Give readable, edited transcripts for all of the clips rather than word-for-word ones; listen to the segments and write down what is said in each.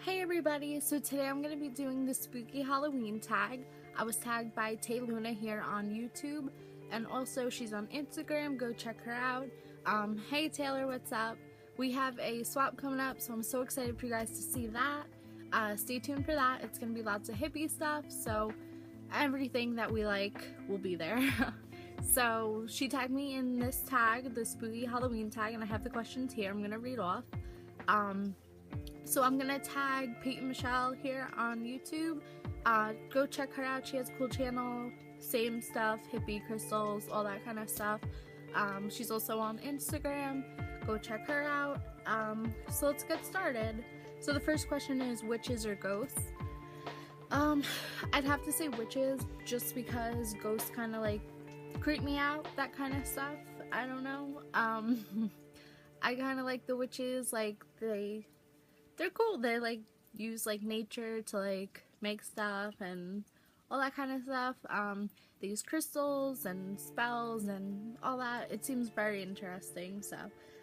Hey everybody, so today I'm going to be doing the spooky Halloween tag. I was tagged by Tayyluna here on YouTube, and also she's on Instagram, go check her out. Hey Taylor, what's up? We have a swap coming up, so I'm so excited for you guys to see that. Stay tuned for that. It's going to be lots of hippie stuff, so everything that we like will be there. So she tagged me in this tag, the spooky Halloween tag, and I have the questions here. I'm going to read off. So I'm gonna tag Peyton Michelle here on YouTube. Go check her out. She has a cool channel, same stuff, hippie crystals, all that kind of stuff. She's also on Instagram. Go check her out. So let's get started. So the first question is witches or ghosts? I'd have to say witches just because ghosts kind of like creep me out, that kind of stuff. I don't know. I kind of like the witches, like they're cool. They like use like nature to like make stuff and all that kind of stuff. They use crystals and spells and all that. It seems very interesting, so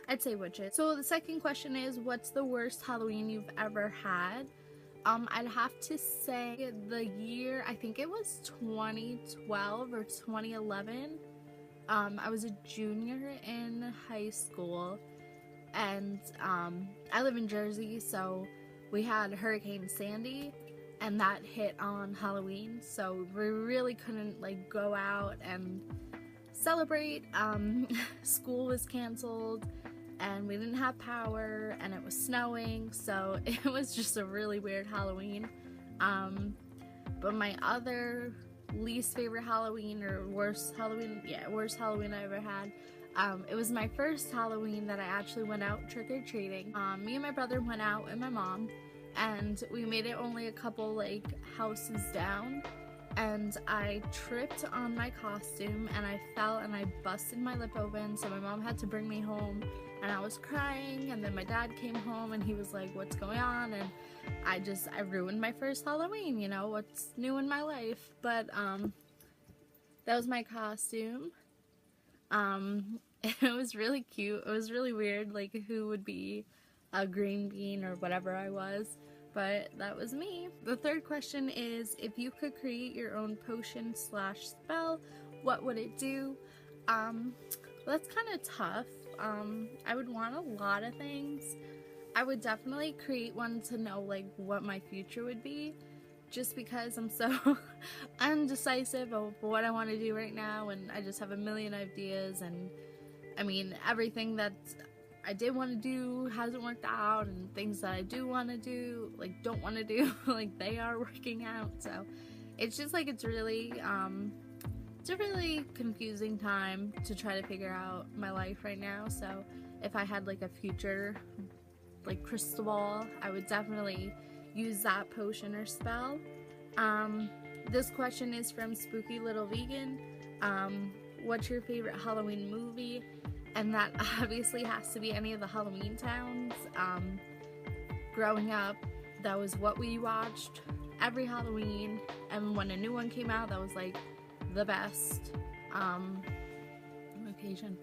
I'd say witches. So the second question is, what's the worst Halloween you've ever had? I'd have to say the year, I think it was 2012 or 2011. I was a junior in high school. And I live in Jersey, so we had Hurricane Sandy, and that hit on Halloween, so we really couldn't like go out and celebrate. School was canceled, and we didn't have power, and it was snowing, so it was just a really weird Halloween. But my other least favorite Halloween, or worst Halloween I ever had, it was my first Halloween that I actually went out trick-or-treating. Me and my brother went out and my mom, and we made it only a couple like houses down, and I tripped on my costume and I fell and I busted my lip open, so my mom had to bring me home, and I was crying, and then my dad came home and he was like, what's going on? And I ruined my first Halloween, you know, what's new in my life. But that was my costume. It was really cute. It was really weird, like who would be a green bean or whatever I was, but that was me. The third question is, if you could create your own potion / spell, what would it do? Well, that's kind of tough. I would want a lot of things. I would definitely create one to know like what my future would be, just because I'm so undecisive of what I want to do right now, and I just have a million ideas, and I mean, everything that I did want to do hasn't worked out, and things that I do want to do, like don't want to do, like they are working out, so it's just like it's a really confusing time to try to figure out my life right now. So if I had like a future like crystal ball, I would definitely use that potion or spell. This question is from spookylittlevegan. What's your favorite Halloween movie? And that obviously has to be any of the Halloween towns. Growing up, that was what we watched every Halloween, and when a new one came out, that was like the best occasion.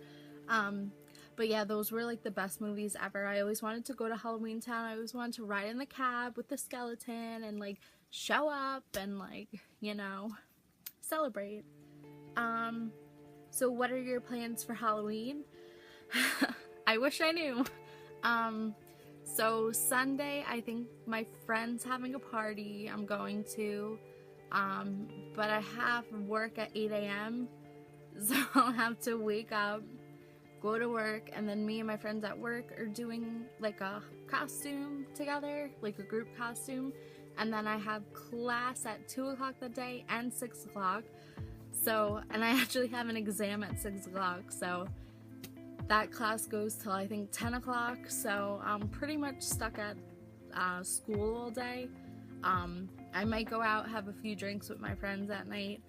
But yeah, those were like the best movies ever. I always wanted to go to Halloween Town. I always wanted to ride in the cab with the skeleton and like show up and like, you know, celebrate. So what are your plans for Halloween? I wish I knew. So Sunday, I think my friend's having a party. I'm going to, but I have work at 8 a.m. so I'll have to wake up, go to work, and then me and my friends at work are doing like a costume together, like a group costume, and then I have class at 2 o'clock that day and 6 o'clock, so, and I actually have an exam at 6 o'clock, so that class goes till I think 10 o'clock, so I'm pretty much stuck at school all day. I might go out, have a few drinks with my friends at night,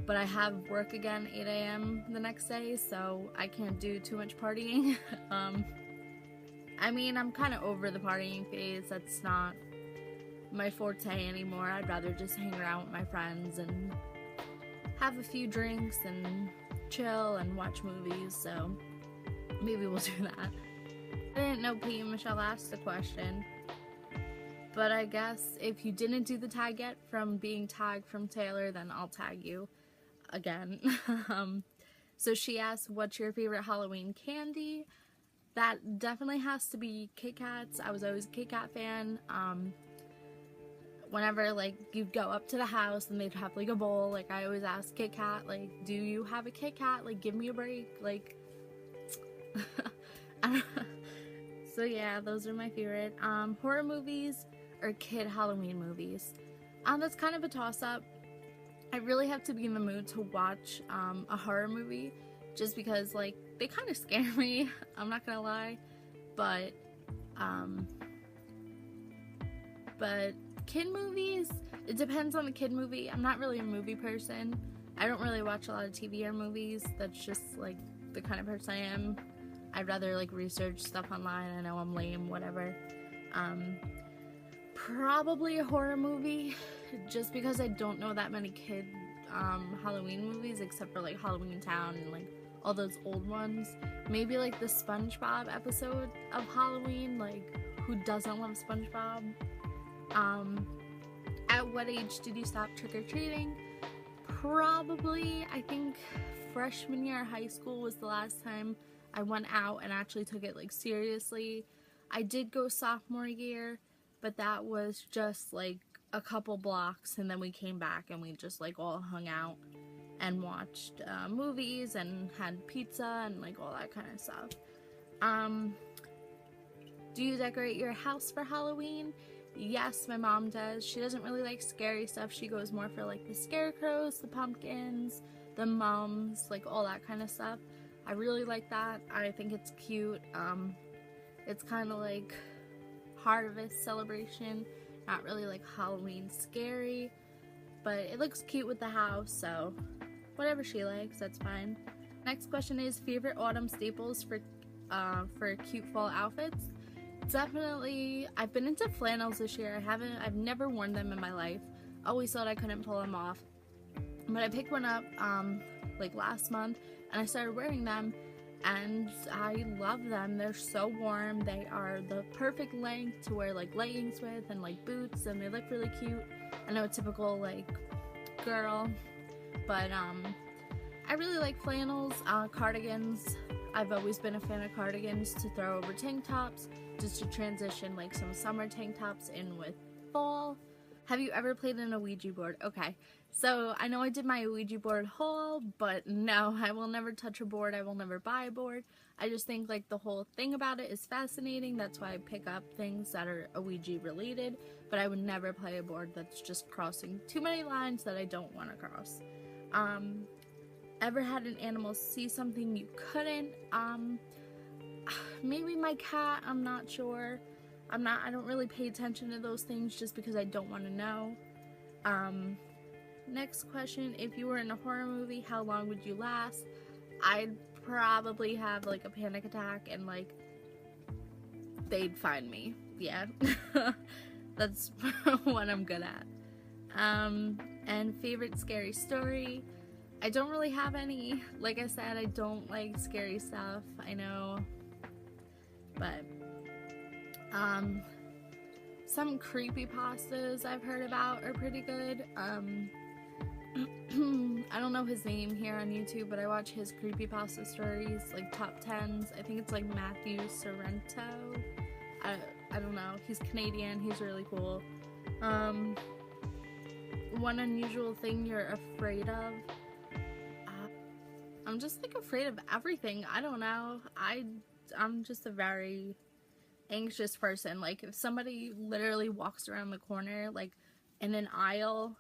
but I have work again 8 a.m. the next day, so I can't do too much partying. I mean, I'm kind of over the partying phase. That's not my forte anymore. I'd rather just hang around with my friends and have a few drinks and chill and watch movies, so maybe we'll do that. I didn't know Peyton Michelle asked the question, But I guess if you didn't do the tag yet from being tagged from Taylor, then I'll tag you again. So she asked, what's your favorite Halloween candy? That definitely has to be Kit Kats. I was always a Kit Kat fan. Whenever, like, you'd go up to the house and they'd have, like, a bowl, like, I always ask Kit Kat, like, do you have a Kit Kat? Like, give me a break. Like, so yeah, those are my favorite. Horror movies or kid Halloween movies. That's kind of a toss-up. I really have to be in the mood to watch a horror movie, just because, like, they kind of scare me. I'm not gonna lie, but kid movies, it depends on the kid movie. I'm not really a movie person. I don't really watch a lot of TV or movies. That's just, like, the kind of person I am. I'd rather, like, research stuff online. I know I'm lame, whatever. Probably a horror movie, just because I don't know that many kid Halloween movies, except for, like, Halloween Town and, like, all those old ones. Maybe, like, the SpongeBob episode of Halloween. Like, who doesn't love SpongeBob? At what age did you stop trick-or-treating? Probably, I think, freshman year of high school was the last time I went out and actually took it, like, seriously. I did go sophomore year, but that was just, like, a couple blocks, and then we came back and we just, like, all hung out and watched movies and had pizza and, like, all that kind of stuff. Do you decorate your house for Halloween? Yes, my mom does. She doesn't really like scary stuff. She goes more for, like, the scarecrows, the pumpkins, the mums, like, all that kind of stuff. I really like that. I think it's cute. It's kind of like harvest celebration, not really like Halloween scary, but it looks cute with the house, so whatever she likes, that's fine. Next question is favorite autumn staples for cute fall outfits. Definitely, I've been into flannels this year. I've never worn them in my life. Always thought I couldn't pull them off, but I picked one up like last month, and I started wearing them, and I love them. They're so warm. They are the perfect length to wear, like, leggings with and, like, boots, and they look really cute. I know a typical, like, girl, but I really like flannels. Cardigans, I've always been a fan of cardigans to throw over tank tops, just to transition, like, some summer tank tops in with fall. Have you ever played in a Ouija board? Okay, so I know I did my Ouija board haul, but no, I will never touch a board. I will never buy a board. I just think, like, the whole thing about it is fascinating. That's why I pick up things that are Ouija related, but I would never play a board that's just crossing too many lines that I don't want to cross. Ever had an animal see something you couldn't? Maybe my cat, I'm not sure. I don't really pay attention to those things just because I don't want to know. Next question, if you were in a horror movie, how long would you last? I'd probably have, like, a panic attack and, like, they'd find me. Yeah. That's what I'm good at. And favorite scary story? I don't really have any. Like I said, I don't like scary stuff. I know. But some creepypastas I've heard about are pretty good. I don't know his name here on YouTube, but I watch his creepypasta stories, like top 10s. I think it's like Matthew Sorrento. I don't know. He's Canadian. He's really cool. One unusual thing you're afraid of? I'm just, like, afraid of everything. I don't know. I'm just a very anxious person. Like, if somebody literally walks around the corner, like, in an aisle,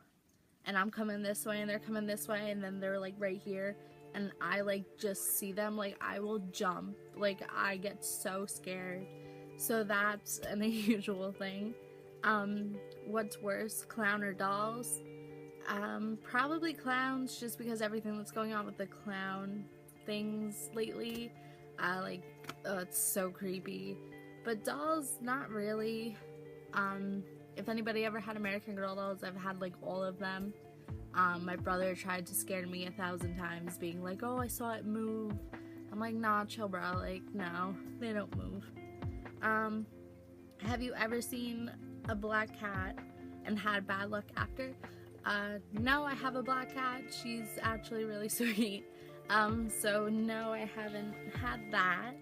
and I'm coming this way and they're coming this way, and then they're, like, right here, and I, like, just see them, like, I will jump. Like, I get so scared. So that's an unusual thing. What's worse, clown or dolls? Probably clowns, just because everything that's going on with the clown things lately, like, it's so creepy. But dolls, not really. If anybody ever had American Girl dolls, I've had, like, all of them. My brother tried to scare me 1,000 times, being like, oh, I saw it move. I'm like, nah, chill, bro. Like, no, they don't move. Have you ever seen a black cat and had bad luck after? No, I have a black cat. She's actually really sweet. So no, I haven't had that.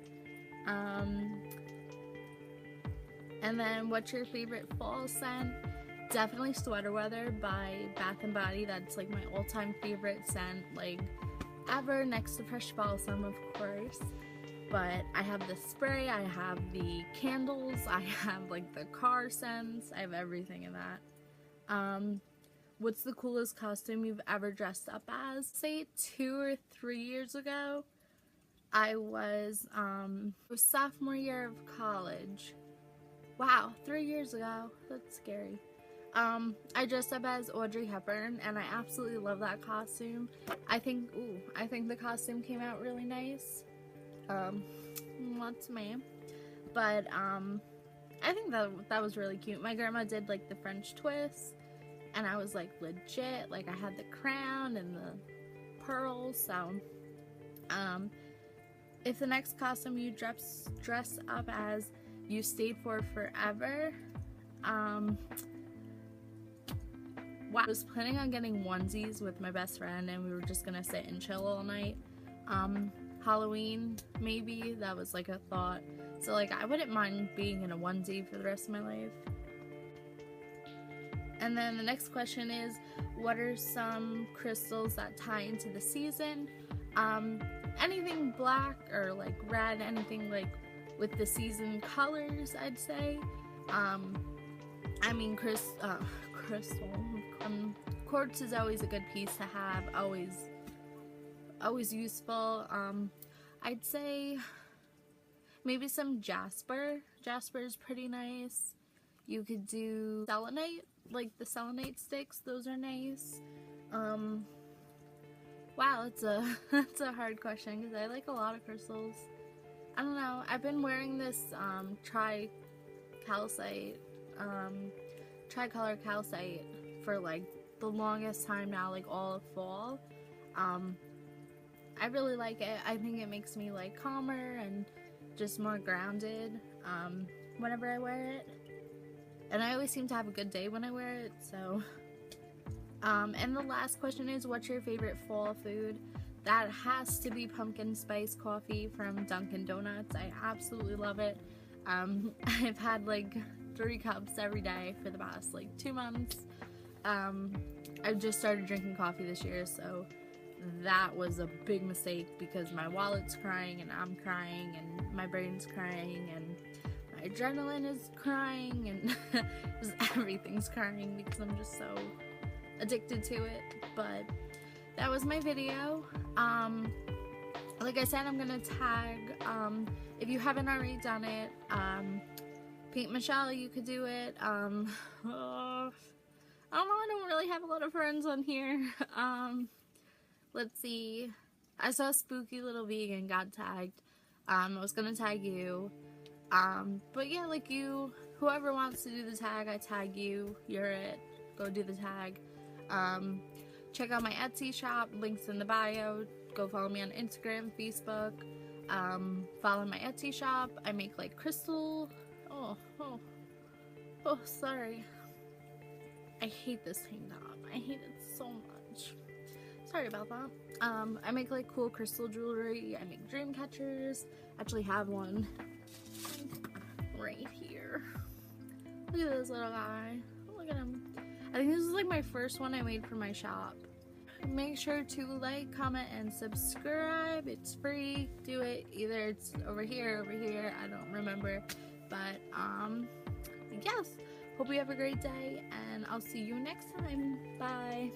And then what's your favorite fall scent? Definitely Sweater Weather by Bath & Body. That's like my all-time favorite scent, like ever, next to Fresh Balsam, of course. But I have the spray, I have the candles, I have like the car scents, I have everything in that. What's the coolest costume you've ever dressed up as? Say 2 or 3 years ago, I was sophomore year of college. Wow, 3 years ago, that's scary. I dressed up as Audrey Hepburn, and I absolutely love that costume. I think the costume came out really nice. That's me. But, I think that was really cute. My grandma did, like, the French twist, and I was, like, legit. Like, I had the crown and the pearls, so, if the next costume you dress up as you stayed for forever, wow. I was planning on getting onesies with my best friend, and we were just gonna sit and chill all night. Halloween, maybe, that was like a thought. So like, I wouldn't mind being in a onesie for the rest of my life. And then the next question is, what are some crystals that tie into the season? Anything black or like red, anything like with the season colors, I'd say. I mean, crystal. Quartz is always a good piece to have, always useful. I'd say maybe some jasper. Jasper is pretty nice. You could do selenite, like the selenite sticks, those are nice. Wow, it's a hard question because I like a lot of crystals. I don't know, I've been wearing this tricolor calcite for like the longest time now, like all of fall. I really like it. I think it makes me like calmer and just more grounded whenever I wear it. And I always seem to have a good day when I wear it, so. And the last question is, what's your favorite fall food? That has to be pumpkin spice coffee from Dunkin' Donuts. I absolutely love it. I've had like 3 cups every day for the past like 2 months. I've just started drinking coffee this year, so that was a big mistake because my wallet's crying and I'm crying and my brain's crying and my adrenaline is crying and just everything's crying because I'm just so addicted to it. But that was my video. Like I said, I'm gonna tag, if you haven't already done it, Paint Michelle, you could do it. I don't know, I don't really have a lot of friends on here. Let's see, I saw Spooky Little Vegan got tagged. I was gonna tag you. But yeah, like whoever wants to do the tag, I tag you, you're it, go do the tag. Check out my Etsy shop, links in the bio. Go follow me on Instagram, Facebook. Follow my Etsy shop. I make like crystal. Oh, sorry. I hate this tank top. I hate it so much. Sorry about that. I make like cool crystal jewelry. I make dream catchers. Actually have one right here. Look at this little guy. Look at him. I think this is like my first one I made for my shop. Make sure to like, comment, and subscribe. It's free. Do it. Either it's over here, I don't remember. But yes. Hope you have a great day, and I'll see you next time. Bye.